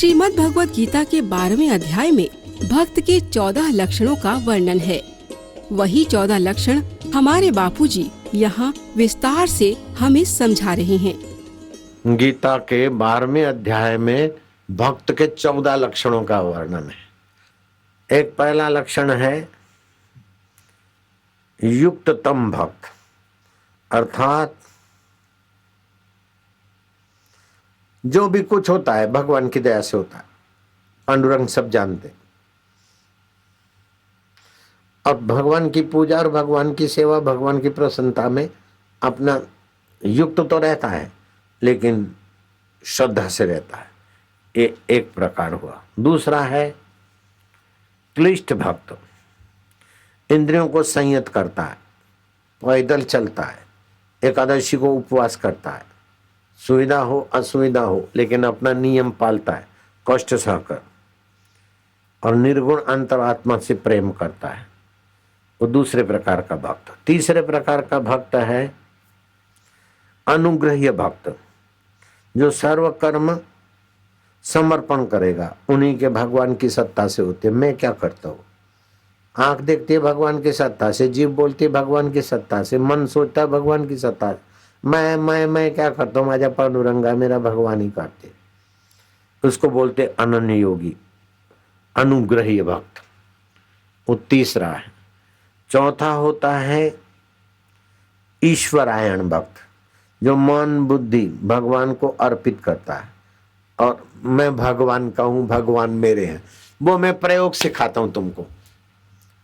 श्रीमद् भगवत गीता के 12वें अध्याय में भक्त के 14 लक्षणों का वर्णन है। वही 14 लक्षण हमारे बापूजी यहाँ विस्तार से हमें समझा रहे हैं। गीता के 12वें अध्याय में भक्त के 14 लक्षणों का वर्णन है। एक पहला लक्षण है युक्ततम भक्त, अर्थात जो भी कुछ होता है भगवान की दया से होता है। पांडुरंग सब जानते। और भगवान की पूजा और भगवान की सेवा, भगवान की प्रसन्नता में अपना युक्त तो रहता है, लेकिन श्रद्धा से रहता है। ये एक प्रकार हुआ। दूसरा है क्लिष्ट भक्त, इंद्रियों को संयत करता है, पैदल चलता है, एकादशी को उपवास करता है, सुविधा हो असुविधा हो लेकिन अपना नियम पालता है, कष्ट सहकर, और निर्गुण अंतरात्मा से प्रेम करता है। वो दूसरे प्रकार का भक्त। तीसरे प्रकार का भक्त है अनुग्रहीय भक्त, जो सर्व कर्म समर्पण करेगा। उन्हीं के भगवान की सत्ता से होते। मैं क्या करता हूँ? आंख देखती है भगवान की सत्ता से, जीभ बोलती है भगवान की सत्ता से, मन सोचता है भगवान की सत्ता से। मैं क्या करता हूँ? माझा पांडुरंगा मेरा भगवान ही करते। उसको बोलते अनन्य योगी, अनुग्रहीय भक्त। वो तीसरा है। चौथा होता है ईश्वरायण भक्त, जो मन बुद्धि भगवान को अर्पित करता है और मैं भगवान का हूं, भगवान मेरे हैं। वो मैं प्रयोग सिखाता हूं तुमको।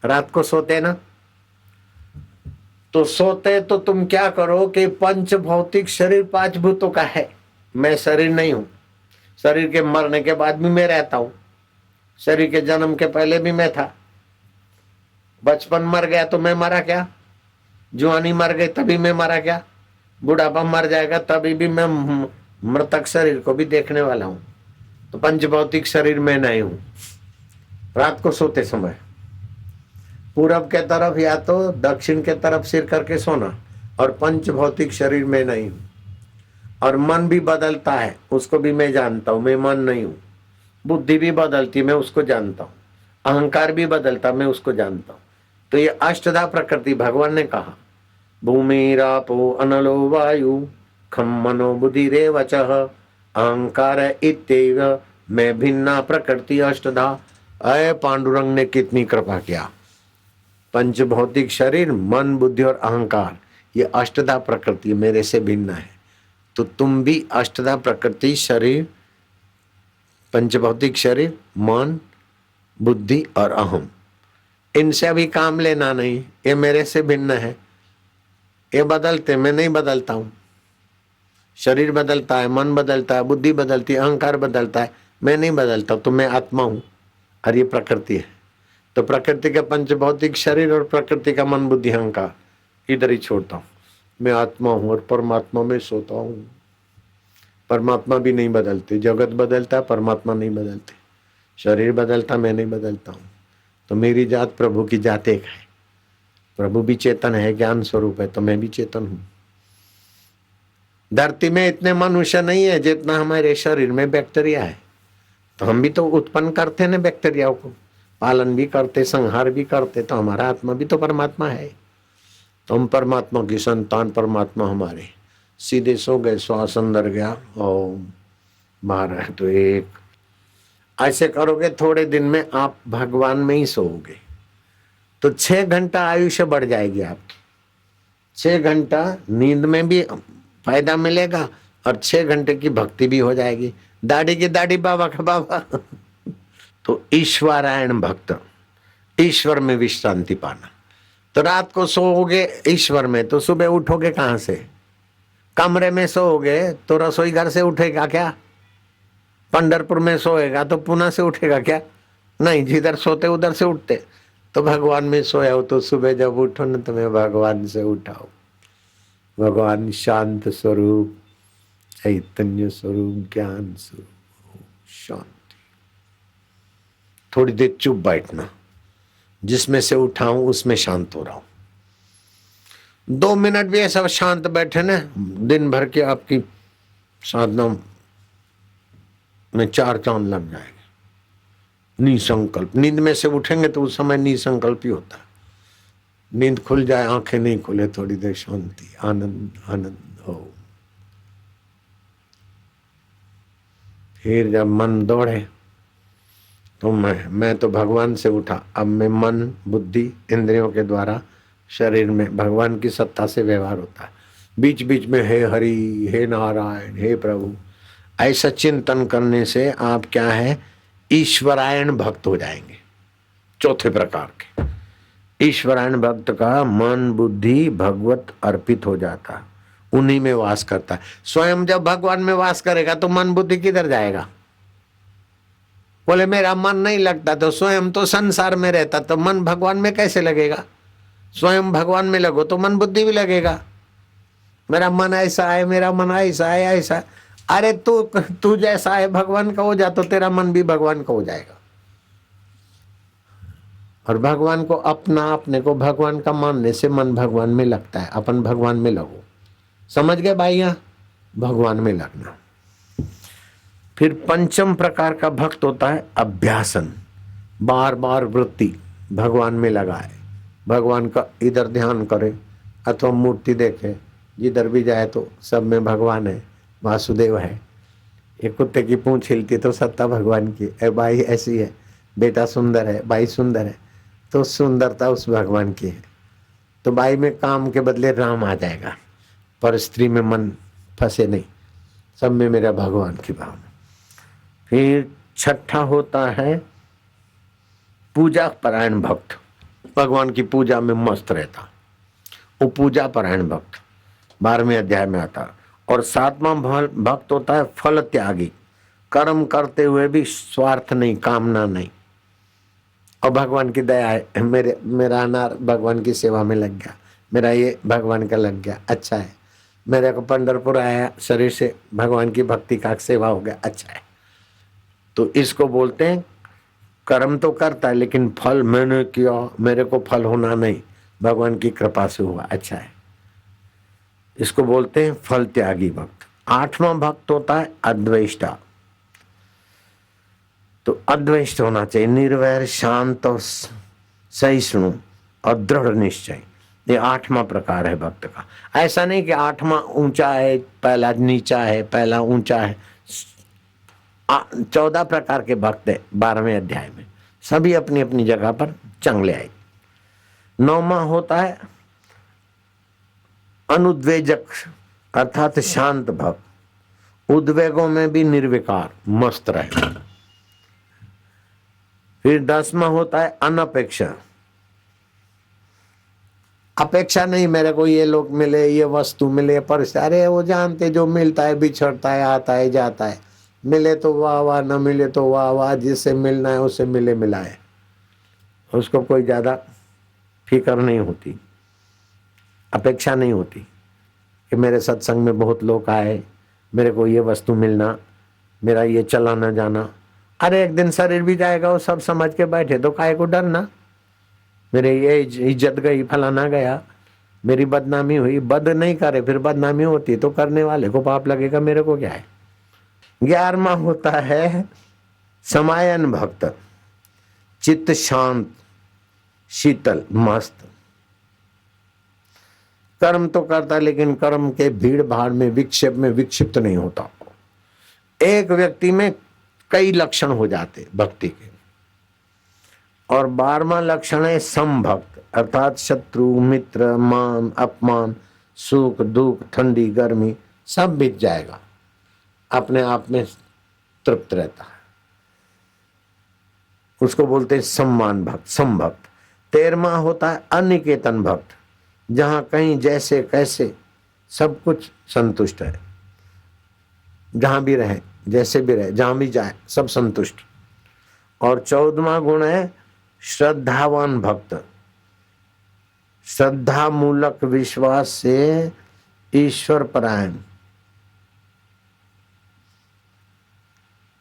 रात को सोते ना, तो सोते तो तुम क्या करो कि पंच भौतिक शरीर 5 भूतों का है। मैं शरीर नहीं हूं। शरीर के मरने के बाद भी मैं रहता हूं। शरीर के जन्म के पहले भी मैं था। बचपन मर गया तो मैं मरा क्या? जवानी मर गई तभी मैं मरा क्या? बुढ़ापा मर जाएगा तभी भी मैं मृतक शरीर को भी देखने वाला हूं। तो पंच भौतिक शरीर में नहीं हूं। रात को सोते समय पूरब के तरफ या तो दक्षिण के तरफ सिर करके सोना, और पंच भौतिक शरीर में नहीं हूं। और मन भी बदलता है, उसको भी मैं जानता हूं, मैं मन नहीं हूं। बुद्धि भी बदलती, मैं उसको जानता हूं। अहंकार भी बदलता, मैं उसको जानता हूं। तो ये अष्टधा प्रकृति भगवान ने कहा, भूमिरापो अनलो वायु खम मनो बुद्धि रेवचः अहंकार इत्येव मैं भिन्ना प्रकृति अष्टधा। अय पांडुरंग ने कितनी कृपा किया। पंच भौतिक शरीर, मन बुद्धि और अहंकार, ये अष्टधा प्रकृति मेरे से भिन्न है। तो तुम भी अष्टधा प्रकृति शरीर, पंच भौतिक शरीर, मन बुद्धि और अहम, इनसे अभी काम लेना नहीं। ये मेरे से भिन्न है। ये बदलते, मैं नहीं बदलता हूं। शरीर बदलता है, मन बदलता है, बुद्धि बदलती है, अहंकार बदलता है, मैं नहीं बदलता। तो मैं आत्मा हूं और ये प्रकृति है। तो प्रकृति का पंच भौतिक शरीर और प्रकृति का मन बुद्धि अहंकार इधर ही छोड़ता हूं। मैं आत्मा हूं और परमात्मा में सोता हूं। परमात्मा भी नहीं बदलते। जगत बदलता, परमात्मा नहीं बदलते। शरीर बदलता, मैं नहीं बदलता हूं। तो मेरी जात प्रभु की जात एक है। प्रभु भी चेतन है, ज्ञान स्वरूप है, तो मैं भी चेतन हूं। धरती में इतने मनुष्य नहीं है जितना हमारे शरीर में बैक्टीरिया है। तो हम भी तो उत्पन्न करते ना बैक्टीरिया को, पालन भी करते, संहार भी करते। तो हमारा आत्मा भी तो परमात्मा है। तो हम परमात्मा की संतान, परमात्मा हमारे। सीधे सो गए, श्वास अंदर गया, ओम, बाहर है तो एक। ऐसे करोगे थोड़े दिन में आप भगवान में ही सोओगे, तो 6 घंटा आयुष्य बढ़ जाएगी आपकी। 6 घंटा नींद में भी फायदा मिलेगा और 6 घंटे की भक्ति भी हो जाएगी। दाढ़ी की दाढ़ी, बाबा का बाबा। तो ईश्वरायण भक्त, ईश्वर में विश्रांति पाना। तो रात को सोओगे ईश्वर में, तो सुबह उठोगे कहां से? कमरे में सोओगे तो रसोई घर से उठेगा क्या? पंढरपुर में सोएगा तो पुणे से उठेगा क्या? नहीं, जिधर सोते उधर से उठते। तो भगवान में सोया हो तो सुबह जब उठो ना, तुम्हें भगवान से उठाओ। भगवान शांत स्वरूप, चैतन्य स्वरूप, ज्ञान स्वरूप, शांति। थोड़ी देर चुप बैठना, जिसमें से उठाऊं उसमें शांत हो रहा हूं। 2 मिनट भी ऐसा शांत बैठे ना, दिन भर की आपकी साधना में 4 चांद लग जाएंगे। निसंकल्प, नींद में से उठेंगे तो उस समय निसंकल्प ही होता है। नींद खुल जाए, आंखें नहीं खुले, थोड़ी देर शांति, आनंद आनंद हो। फिर जब मन दौड़े तो मैं तो भगवान से उठा, अब मैं मन बुद्धि इंद्रियों के द्वारा शरीर में भगवान की सत्ता से व्यवहार होता है। बीच बीच में हे हरि, हे नारायण, हे प्रभु, ऐसा चिंतन करने से आप क्या है, ईश्वरायण भक्त हो जाएंगे। चौथे प्रकार के ईश्वरायण भक्त का मन बुद्धि भगवत अर्पित हो जाता, उन्हीं में वास करता है। स्वयं जब भगवान में वास करेगा तो मन बुद्धि किधर जाएगा? बोले मेरा मन नहीं लगता, तो स्वयं तो संसार में रहता, तो मन भगवान में कैसे लगेगा? स्वयं भगवान में लगो तो मन बुद्धि भी लगेगा। मेरा मन ऐसा है, मेरा मन ऐसा है, ऐसा। अरे तू जैसा है भगवान का हो जा, तो तेरा मन भी भगवान का हो जाएगा। और भगवान को अपना, अपने को भगवान का मानने से मन भगवान में लगता है। अपन भगवान में लगो, समझ गए भाइया? भगवान में लगना। फिर पंचम प्रकार का भक्त होता है अभ्यासन, बार बार वृत्ति भगवान में लगाए, भगवान का इधर ध्यान करे अथवा मूर्ति देखे, जिधर भी जाए तो सब में भगवान है, वासुदेव है। एक कुत्ते की पूंछ हिलती तो सत्ता भगवान की है, बाई ऐसी है, बेटा सुंदर है, बाई सुंदर है, तो सुंदरता उस भगवान की है। तो बाई में काम के बदले राम आ जाएगा, पर स्त्री में मन फंसे नहीं, सब में मेरा भगवान की भावना। फिर छठा होता है पूजा परायण भक्त, भगवान की पूजा में मस्त रहता, वो पूजा परायण भक्त 12वें अध्याय में आता। और 7वां भक्त होता है फल त्यागी, कर्म करते हुए भी स्वार्थ नहीं, कामना नहीं, और भगवान की दया है, मेरा अनार भगवान की सेवा में लग गया, मेरा ये भगवान का लग गया, अच्छा है, मेरे को पंढरपुर आया शरीर से, भगवान की भक्ति का सेवा हो गया, अच्छा है। तो इसको बोलते हैं कर्म तो करता है लेकिन फल मैंने किया, मेरे को फल होना नहीं, भगवान की कृपा से हुआ, अच्छा है। इसको बोलते हैं फल त्यागी भक्त। 8वां भक्त होता है अद्वेष्टा। तो अद्वेष्ट होना चाहिए, निर्वैर, शांत और सहिष्णु और दृढ़ निश्चय, ये 8वां प्रकार है भक्त का। ऐसा नहीं कि 8वां ऊंचा है, पहला नीचा है, पहला ऊंचा है। 14 प्रकार के भक्त है 12वें अध्याय में, सभी अपनी अपनी जगह पर चंगले आए। 9वां होता है अनुद्वेजक अर्थात शांत भक्त, उद्वेगों में भी निर्विकार मस्त रहे। फिर 10वां होता है अनपेक्षा, अपेक्षा नहीं मेरे को ये लोग मिले, ये वस्तु मिले, पर अरे वो जानते जो मिलता है बिछड़ता है, आता है जाता है, मिले तो वाह वाह, न मिले तो वाह वाह, जिससे मिलना है उससे मिले मिलाए, उसको कोई ज़्यादा फिक्र नहीं होती, अपेक्षा नहीं होती कि मेरे सत्संग में बहुत लोग आए, मेरे को ये वस्तु मिलना, मेरा ये चला न जाना। अरे एक दिन शरीर भी जाएगा, वो सब समझ के बैठे तो काहे को डरना, मेरे ये इज्जत गई, फलाना गया, मेरी बदनामी हुई, बद नहीं करे फिर बदनामी होती तो करने वाले को पाप लगेगा, मेरे को क्या है। 11वां होता है समायन भक्त, चित्त शांत शीतल मस्त, कर्म तो करता लेकिन कर्म के भीड़ भाड़ में विक्षेप में विक्षिप्त नहीं होता। एक व्यक्ति में कई लक्षण हो जाते भक्ति के। और 12वां लक्षण है समभक्त, अर्थात शत्रु मित्र मान अपमान सुख दुख ठंडी गर्मी सब बीत जाएगा, अपने आप में तृप्त रहता है, उसको बोलते हैं सम्मान भक्त, समभक्त। 13वां होता है अनिकेतन भक्त, जहां कहीं जैसे कैसे सब कुछ संतुष्ट है, जहां भी रहे जैसे भी रहे जहां भी जाए सब संतुष्ट। और 14वां गुण है श्रद्धावान भक्त, श्रद्धा मूलक विश्वास से ईश्वर परायण,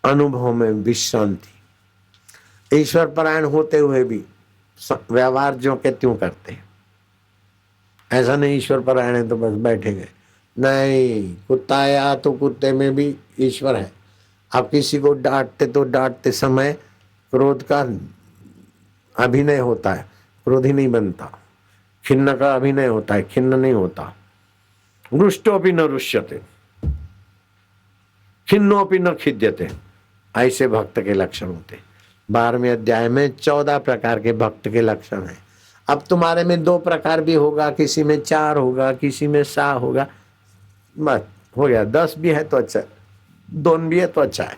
अनुभव में विश्रांति। ईश्वर परायण होते हुए भी व्यवहार जो के त्यों करते हैं, ऐसा नहीं ईश्वर परायण है तो बस बैठे गए, नहीं, कुत्ता आया तो कुत्ते में भी ईश्वर है, आप किसी को डांटते तो डांटते समय क्रोध का अभिनय होता है, क्रोधी नहीं बनता। खिन्न का अभिनय होता है, खिन्न नहीं होता। रुष्टोपि न रुष्यते, खिन्नोपि न खिद्यते। ऐसे भक्त के लक्षण होते। 12वें अध्याय में 14 प्रकार के भक्त के लक्षण हैं। अब तुम्हारे में 2 प्रकार भी होगा, किसी में 4 होगा, किसी में 7 होगा, बस हो गया। 10 भी है तो अच्छा है, 2 भी है तो अच्छा है।